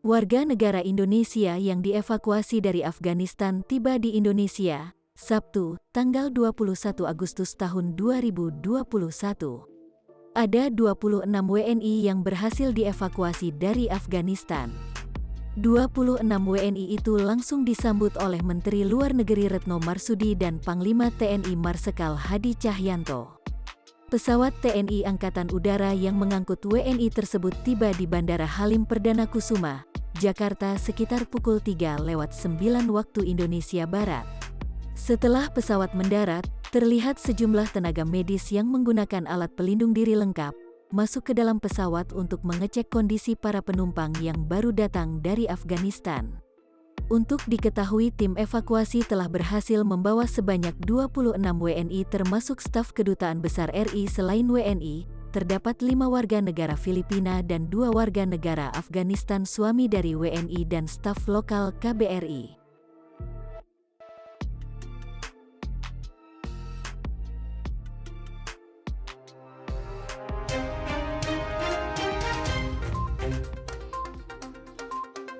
Warga negara Indonesia yang dievakuasi dari Afghanistan tiba di Indonesia, Sabtu, tanggal 21 Agustus tahun 2021. Ada 26 WNI yang berhasil dievakuasi dari Afghanistan. 26 WNI itu langsung disambut oleh Menteri Luar Negeri Retno Marsudi dan Panglima TNI Marsikal Hadi Cahyanto. Pesawat TNI Angkatan Udara yang mengangkut WNI tersebut tiba di Bandara Halim Perdana Kusuma, Jakarta sekitar pukul 3:09 waktu Indonesia Barat. Setelah pesawat mendarat, terlihat sejumlah tenaga medis yang menggunakan alat pelindung diri lengkap, masuk ke dalam pesawat untuk mengecek kondisi para penumpang yang baru datang dari Afghanistan. Untuk diketahui, tim evakuasi telah berhasil membawa sebanyak 26 WNI termasuk staf Kedutaan Besar RI. Selain WNI, terdapat 5 warga negara Filipina dan 2 warga negara Afghanistan suami dari WNI dan staf lokal KBRI.